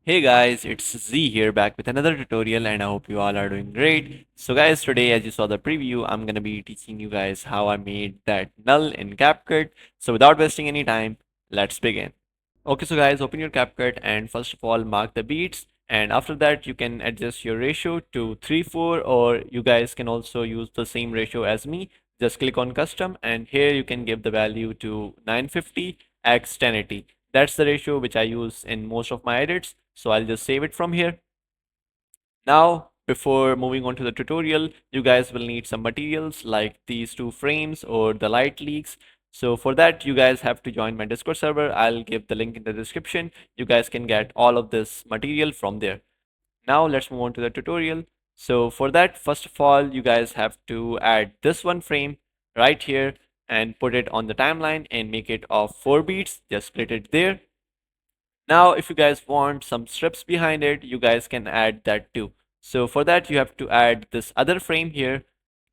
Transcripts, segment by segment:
Hey guys, it's Z here back with another tutorial and I hope you all are doing great. So guys, today as you saw the preview, I'm gonna be teaching you guys how I made that null in Capcut. So without wasting any time, let's begin. Okay, so guys, open your Capcut and first of all mark the beats, and after that you can adjust your ratio to 3:4, or you guys can also use the same ratio as me. Just click on custom and here you can give the value to 950 x 1080. That's the ratio which I use in most of my edits. So I'll just save it from here. Now, before moving on to the tutorial, you guys will need some materials like these two frames or the light leaks. So for that, you guys have to join my Discord server. I'll give the link in the description. You guys can get all of this material from there. Now let's move on to the tutorial. So for that, first of all, you guys have to add this one frame right here and put it on the timeline and make it of 4 beats. Just split it there. Now, if you guys want some strips behind it, you guys can add that too. So for that, you have to add this other frame here,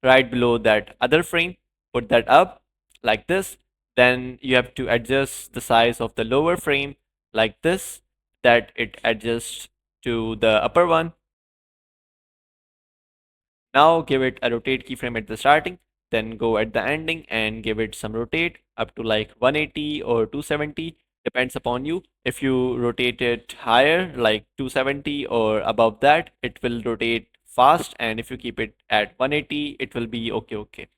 right below that other frame, put that up like this. Then you have to adjust the size of the lower frame like this, that it adjusts to the upper one. Now give it a rotate keyframe at the starting, then go at the ending and give it some rotate up to like 180 or 270, depends upon you. If you rotate it higher, like 270 or above that, it will rotate fast, and if you keep it at 180, it will be okay.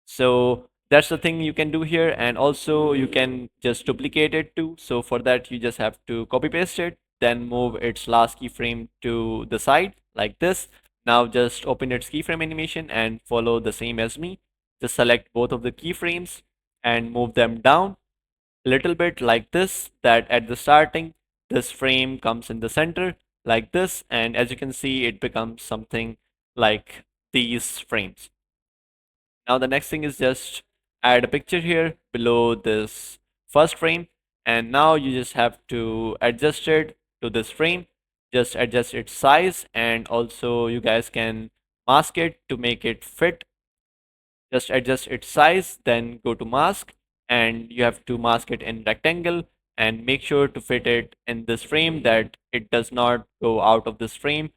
So that's the thing you can do here, and also you can just duplicate it too. So for that, you just have to copy paste it, then move its last keyframe to the side like this. Now just open its keyframe animation and follow the same as me. Just select both of the keyframes and move them down a little bit like this, that at the starting this frame comes in the center like this, and as you can see it becomes something like these frames. Now the next thing is just add a picture here below this first frame, and now you just have to adjust it to this frame. Just adjust its size, and also you guys can mask it to make it fit. Just adjust its size, then go to mask, and you have to mask it in rectangle and make sure to fit it in this frame, that it does not go out of this frame.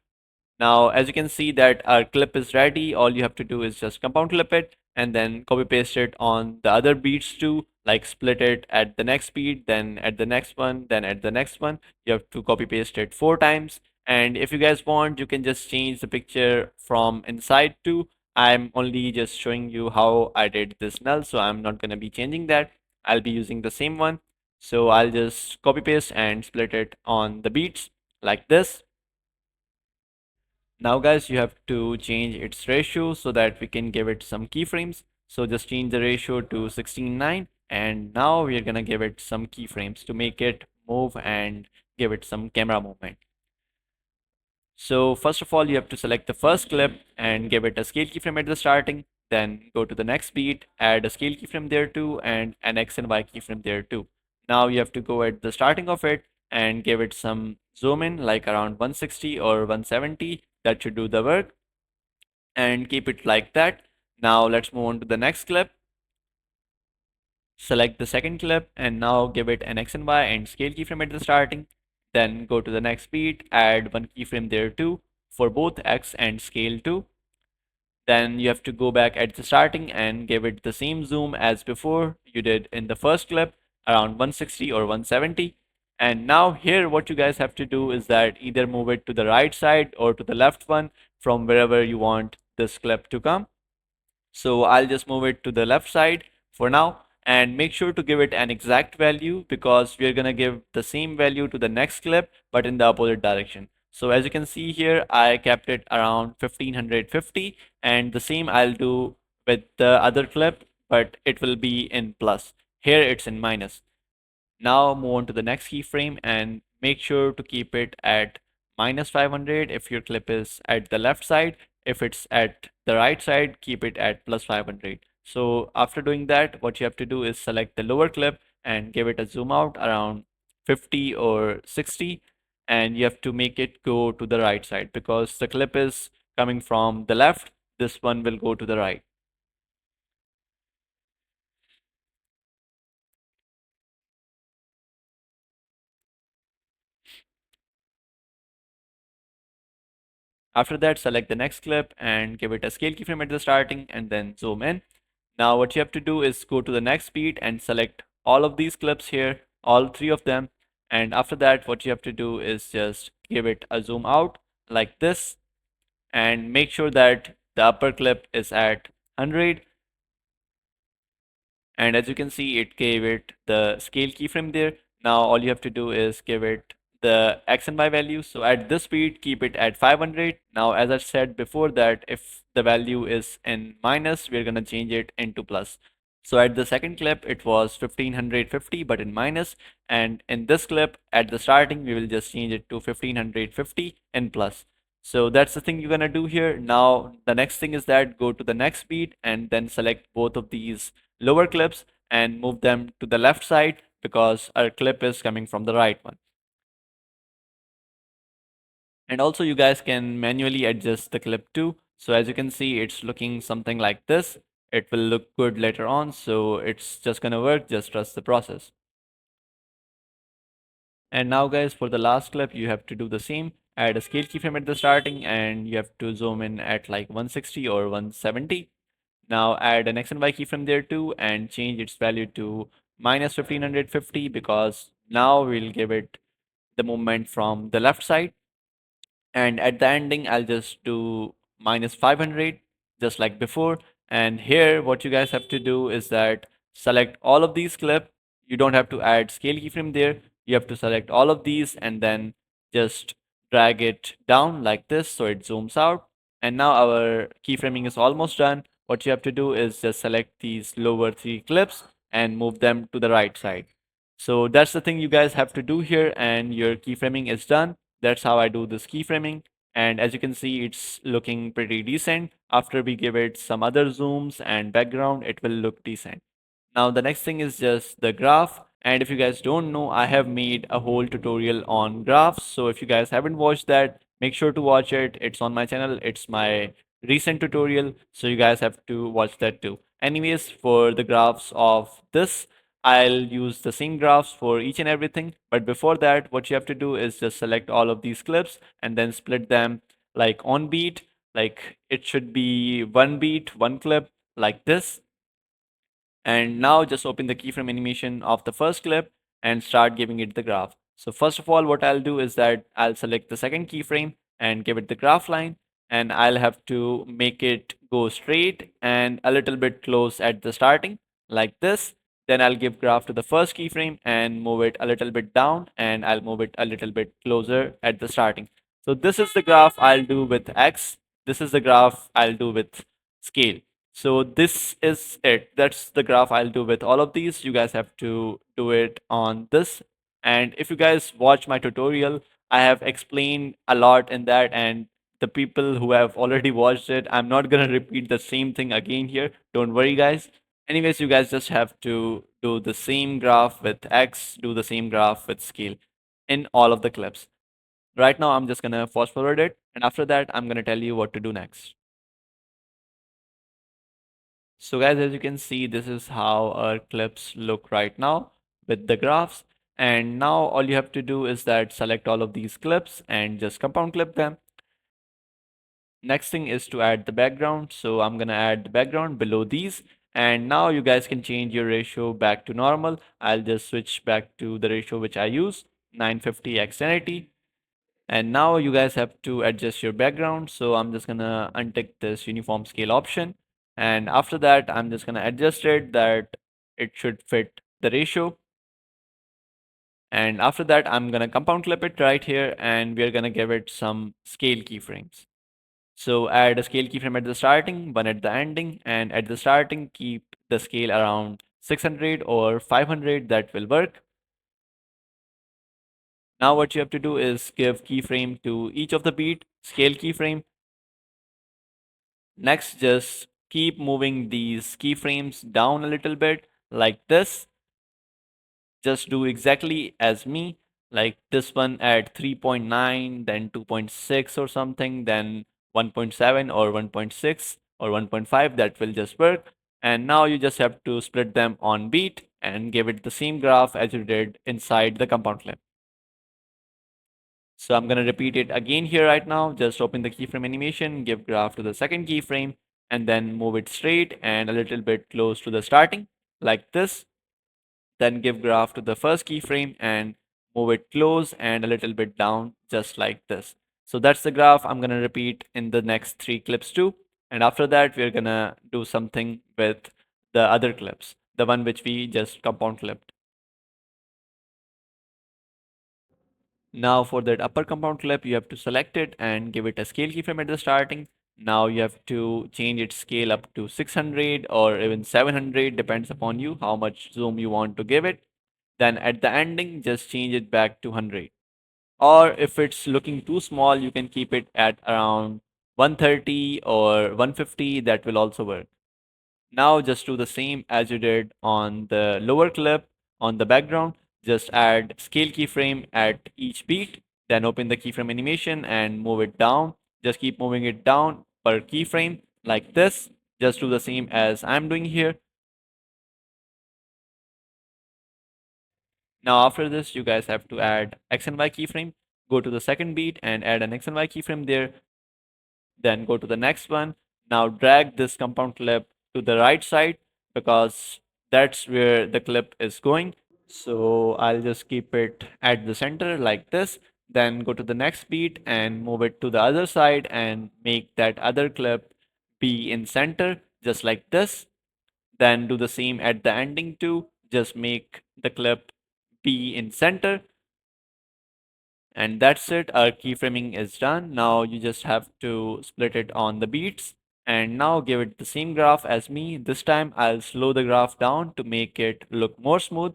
Now, as you can see that our clip is ready, all you have to do is just compound clip it and then copy paste it on the other beats too, like split it at the next beat, then at the next one, then at the next one. You have to copy paste it 4 times. And if you guys want, you can just change the picture from inside too. I'm only just showing you how I did this null, so I'm not going to be changing that. I'll be using the same one. So I'll just copy paste and split it on the beats like this. Now guys, you have to change its ratio so that we can give it some keyframes. So just change the ratio to 16:9, and now we are gonna give it some keyframes to make it move and give it some camera movement. So first of all, you have to select the first clip and give it a scale keyframe at the starting. Then go to the next beat, add a scale keyframe there too, and an X and Y keyframe there too. Now you have to go at the starting of it and give it some zoom in, like around 160 or 170. That should do the work, and keep it like that. Now let's move on to the next clip. Select the second clip and now give it an X and Y and scale keyframe at the starting. Then go to the next beat, add one keyframe there too for both X and scale too. Then you have to go back at the starting and give it the same zoom as before you did in the first clip, around 160 or 170. And now here what you guys have to do is that either move it to the right side or to the left one from wherever you want this clip to come. So I'll just move it to the left side for now, and make sure to give it an exact value because we're going to give the same value to the next clip but in the opposite direction. So as you can see here, I kept it around 1550, and the same I'll do with the other clip, but it will be in plus. Here it's in minus. Now move on to the next keyframe and make sure to keep it at minus 500 if your clip is at the left side. If it's at the right side, keep it at plus 500. So after doing that, what you have to do is select the lower clip and give it a zoom out around 50 or 60, and you have to make it go to the right side because the clip is coming from the left. This one will go to the right. After that, select the next clip and give it a scale keyframe at the starting and then zoom in. Now what you have to do is go to the next beat and select all of these clips here, all three of them. And after that, what you have to do is just give it a zoom out like this and make sure that the upper clip is at 100. And as you can see, it gave it the scale keyframe there. Now all you have to do is give it the x and y value. So at this speed, keep it at 500. Now, as I said before, that if the value is in minus, we're gonna change it into plus. So at the second clip, it was 1550, but in minus. And in this clip, at the starting, we will just change it to 1550 in plus. So that's the thing you're gonna do here. Now, the next thing is that go to the next beat and then select both of these lower clips and move them to the left side because our clip is coming from the right one. And also you guys can manually adjust the clip too. So as you can see, it's looking something like this. It will look good later on. So it's just gonna work. Just trust the process. And now guys, for the last clip, you have to do the same. Add a scale keyframe at the starting and you have to zoom in at like 160 or 170. Now add an X and Y keyframe there too and change its value to minus 1550 because now we'll give it the movement from the left side. And at the ending, I'll just do minus 500 just like before. And here, what you guys have to do is that select all of these clips. You don't have to add scale keyframe there. You have to select all of these and then just drag it down like this so it zooms out. And now our keyframing is almost done. What you have to do is just select these lower three clips and move them to the right side. So that's the thing you guys have to do here, and your keyframing is done. That's how I do this keyframing. And as you can see, it's looking pretty decent. After we give it some other zooms and background, it will look decent. Now the next thing is just the graph. And if you guys don't know, I have made a whole tutorial on graphs. So if you guys haven't watched that, make sure to watch it. It's on my channel. It's my recent tutorial. So you guys have to watch that too. Anyways, for the graphs of this, I'll use the same graphs for each and everything. But before that, what you have to do is just select all of these clips and then split them like on beat. Like it should be one beat, one clip like this. And now just open the keyframe animation of the first clip and start giving it the graph. So first of all, what I'll do is that I'll select the second keyframe and give it the graph line. And I'll have to make it go straight and a little bit close at the starting like this. Then I'll give graph to the first keyframe and move it a little bit down, and I'll move it a little bit closer at the starting. So this is the graph I'll do with X. This is the graph I'll do with scale. So this is it. That's the graph I'll do with all of these. You guys have to do it on this. And if you guys watch my tutorial, I have explained a lot in that. And the people who have already watched it, I'm not going to repeat the same thing again here. Don't worry, guys. Anyways, you guys just have to do the same graph with X, do the same graph with scale in all of the clips. Right now, I'm just going to fast forward it. And after that, I'm going to tell you what to do next. So guys, as you can see, this is how our clips look right now with the graphs. And now all you have to do is that select all of these clips and just compound clip them. Next thing is to add the background. So I'm gonna add the background below these. And now you guys can change your ratio back to normal. I'll just switch back to the ratio which I use, 950 x 1080. And now you guys have to adjust your background. So I'm just gonna untick this uniform scale option. And after that, I'm just gonna adjust it that it should fit the ratio. And after that, I'm gonna compound clip it right here and we're gonna give it some scale keyframes. So add a scale keyframe at the starting, one at the ending, and at the starting, keep the scale around 600 or 500, that will work. Now what you have to do is give keyframe to each of the beat, scale keyframe. Next, just keep moving these keyframes down a little bit like this. Just do exactly as me, like this one at 3.9, then 2.6 or something, then 1.7 or 1.6 or 1.5, that will just work. And now you just have to split them on beat and give it the same graph as you did inside the compound clip. So I'm going to repeat it again here right now. Just open the keyframe animation, give graph to the second keyframe, and then move it straight and a little bit close to the starting, like this. Then give graph to the first keyframe and move it close and a little bit down, just like this. So that's the graph I'm going to repeat in the next three clips too. And after that, we're going to do something with the other clips, the one which we just compound clipped. Now for that upper compound clip, you have to select it and give it a scale keyframe at the starting. Now you have to change its scale up to 600 or even 700, depends upon you how much zoom you want to give it. Then at the ending, just change it back to 100. Or if it's looking too small, you can keep it at around 130 or 150, that will also work. Now just do the same as you did on the lower clip on the background. Just add scale keyframe at each beat, then open the keyframe animation and move it down. Just keep moving it down per keyframe like this. Just do the same as I'm doing here. Now after this, you guys have to add X and Y keyframe. Go to the second beat and add an X and Y keyframe there. Then go to the next one. Now drag this compound clip to the right side because that's where the clip is going. So I'll just keep it at the center like this. Then go to the next beat and move it to the other side and make that other clip be in center just like this. Then do the same at the ending too. Just make the clip be in center. And that's it. Our keyframing is done. Now you just have to split it on the beats and now give it the same graph as me. This time I'll slow the graph down to make it look more smooth.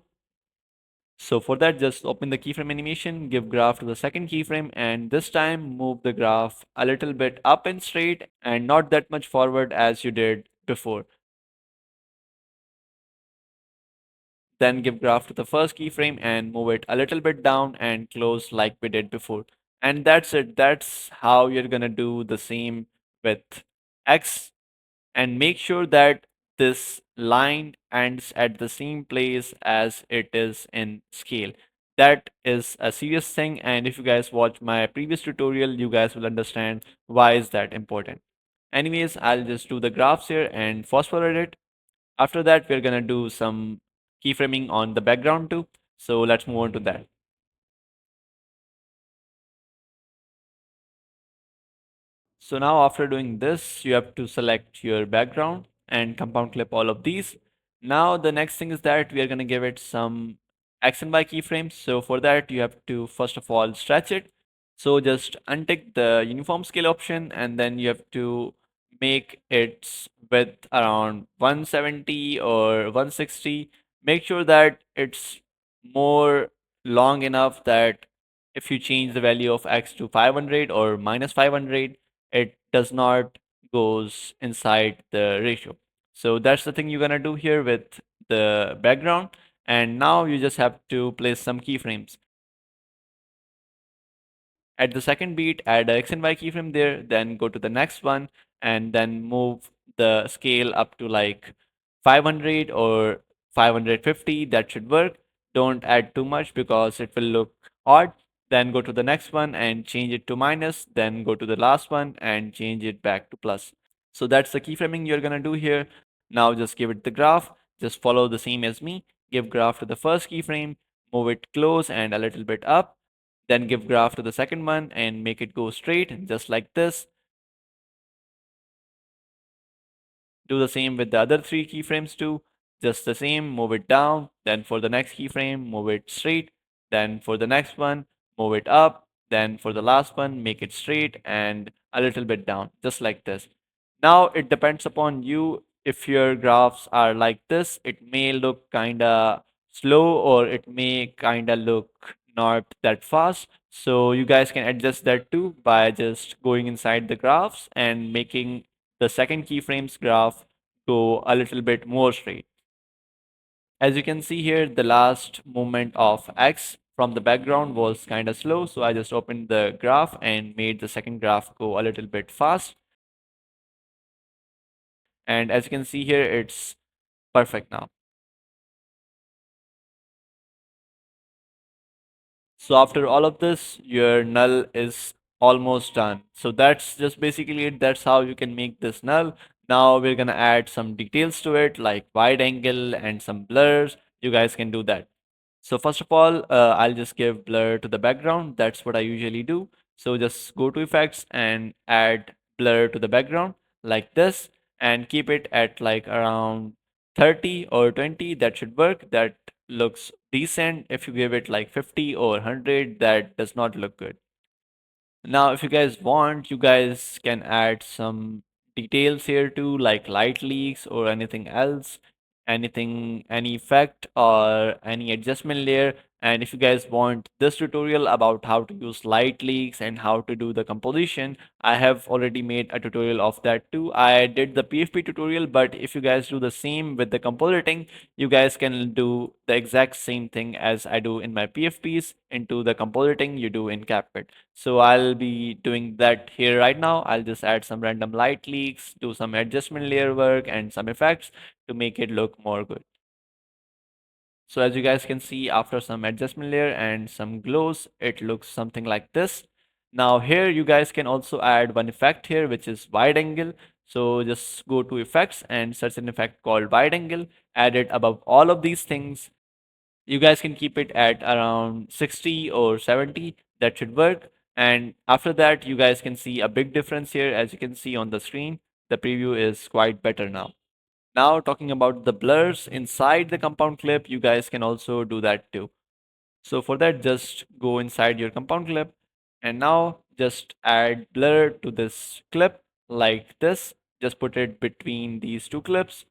So for that, just open the keyframe animation, give graph to the second keyframe, and this time move the graph a little bit up and straight and not that much forward as you did before. Then give graph to the first keyframe and move it a little bit down and close like we did before. And that's it. That's how you're gonna do the same with X, and make sure that this line ends at the same place as it is in scale. That is a serious thing, and if you guys watch my previous tutorial, you guys will understand why is that important. Anyways, I'll just do the graphs here and fast forward it. After that, we're gonna do some keyframing on the background too. So let's move on to that. So now after doing this, you have to select your background and compound clip all of these. Now the next thing is that we are going to give it some X and Y keyframes. So for that, you have to first of all stretch it. So just untick the uniform scale option and then you have to make its width around 170 or 160. Make sure that it's more long enough that if you change the value of X to 500 or minus 500, it does not goes inside the ratio. So that's the thing you're gonna do here with the background. And now you just have to place some keyframes. At the second beat, add a X and Y keyframe there, then go to the next one and then move the scale up to like 500 or 550. That should work. Don't add too much because it will look odd. Then go to the next one and change it to minus. Then go to the last one and change it back to plus. So that's the keyframing you're gonna do here. Now just give it the graph. Just follow the same as me. Give graph to the first keyframe, move it close and a little bit up, then give graph to the second one and make it go straight just like this. Do the same with the other three keyframes too. Just the same, move it down. Then for the next keyframe, move it straight. Then for the next one, move it up. Then for the last one, make it straight and a little bit down, just like this. Now it depends upon you. If your graphs are like this, it may look kinda slow or it may kinda look not that fast. So you guys can adjust that too by just going inside the graphs and making the second keyframes graph go a little bit more straight. As you can see here, the last movement of X from the background was kind of slow. So I just opened the graph and made the second graph go a little bit fast. And as you can see here, it's perfect now. So after all of this, your null is almost done. So that's just basically it. That's how you can make this null. Now we're gonna add some details to it, like wide angle and some blurs. You guys can do that. So first of all, I'll just give blur to the background. That's what I usually do. So just go to effects and add blur to the background like this, and keep it at like around 30 or 20. That should work. That looks decent. If you give it like 50 or 100, that does not look good. Now, if you guys want, you guys can add some details here too, like light leaks or anything else, anything, any effect or any adjustment layer. And if you guys want this tutorial about how to use light leaks and how to do the composition, I have already made a tutorial of that too. I did the PFP tutorial, but if you guys do the same with the compositing, you guys can do the exact same thing as I do in my PFPs into the compositing you do in CapCut. So I'll be doing that here right now. I'll just add some random light leaks, do some adjustment layer work and some effects to make it look more good. So as you guys can see, after some adjustment layer and some glows, it looks something like this. Now here you guys can also add one effect here, which is wide angle. So just go to effects and search an effect called wide angle, add it above all of these things. You guys can keep it at around 60 or 70. That should work. And after that, you guys can see a big difference here. As you can see on the screen, the preview is quite better now. Now talking about the blurs inside the compound clip, you guys can also do that too. So for that, just go inside your compound clip and now just add blur to this clip like this. Just put it between these two clips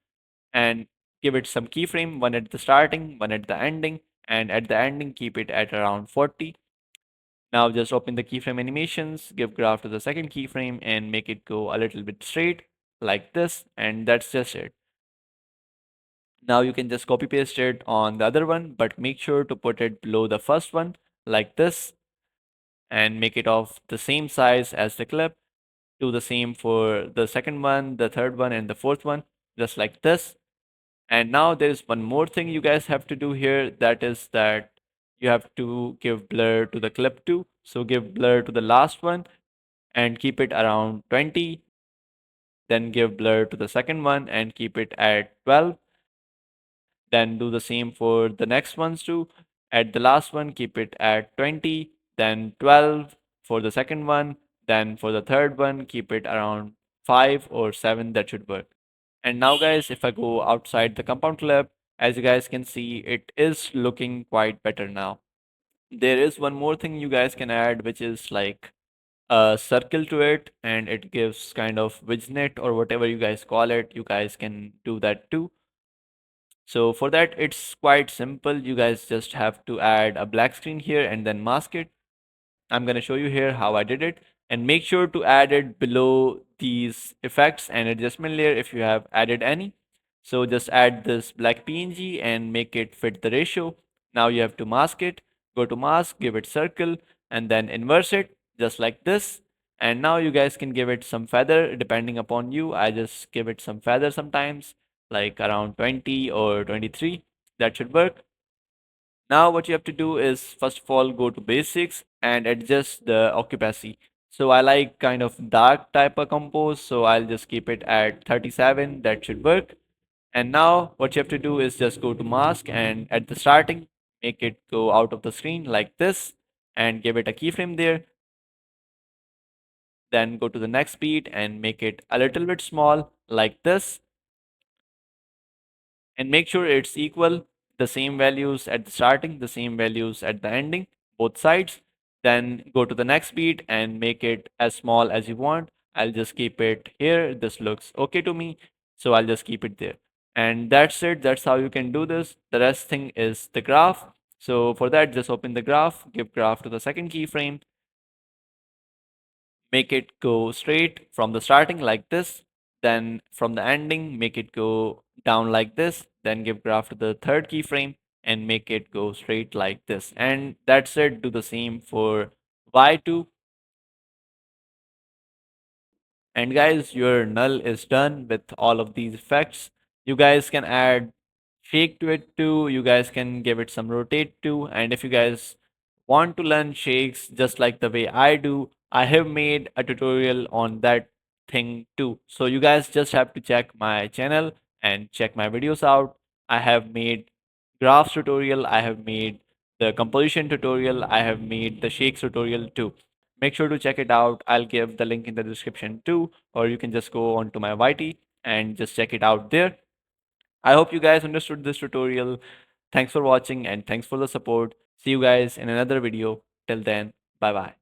and give it some keyframe, one at the starting, one at the ending, and at the ending keep it at around 40. Now just open the keyframe animations, give graph to the second keyframe and make it go a little bit straight like this, and that's just it. Now you can just copy paste it on the other one, but make sure to put it below the first one like this and make it of the same size as the clip. Do the same for the second one, the third one, and the fourth one, just like this. And now there's one more thing you guys have to do here. That is that you have to give blur to the clip too. So give blur to the last one and keep it around 20. Then give blur to the second one and keep it at 12. Then do the same for the next ones too. At the last one, keep it at 20, then 12 for the second one. Then for the third one, keep it around 5 or 7. That should work. And now guys, if I go outside the compound clip, as you guys can see, it is looking quite better now. There is one more thing you guys can add, which is like a circle to it, and it gives kind of Vignette or whatever you guys call it. You guys can do that too. So for that, it's quite simple. You guys just have to add a black screen here and then mask it. I'm going to show you here how I did it, and make sure to add it below these effects and adjustment layer if you have added any. So just add this black PNG and make it fit the ratio. Now you have to mask it. Go to mask, give it circle, and then inverse it just like this. And now you guys can give it some feather depending upon you. I just give it some feather sometimes, like around 20 or 23. That should work. Now what you have to do is first of all go to basics and adjust the occupancy. So I like kind of dark type of compose, so I'll just keep it at 37. That should work. And now what you have to do is just go to mask and at the starting make it go out of the screen like this and give it a keyframe there. Then go to the next beat and make it a little bit small like this, and make sure it's equal, the same values at the starting, the same values at the ending, both sides. Then go to the next beat and make it as small as you want. I'll just keep it here. This looks okay to me, so I'll just keep it there. And that's it. That's how you can do this. The rest thing is the graph. So for that, just open the graph, give graph to the second keyframe, make it go straight from the starting like this, then from the ending make it go down like this, then give graph to the third keyframe and make it go straight like this. And that's it. Do the same for y2. And guys, your null is done with all of these effects. You guys can add shake to it too. You guys can give it some rotate too. And if you guys want to learn shakes just like the way I do, I have made a tutorial on that thing too. So you guys just have to check my channel and check my videos out. I have made graphs tutorial, I have made the composition tutorial, I have made the shakes tutorial too. Make sure to check it out. I'll give the link in the description too, or you can just go on to my YT and just check it out there. I hope you guys understood this tutorial. Thanks for watching and thanks for the support. See you guys in another video. Till then, bye bye.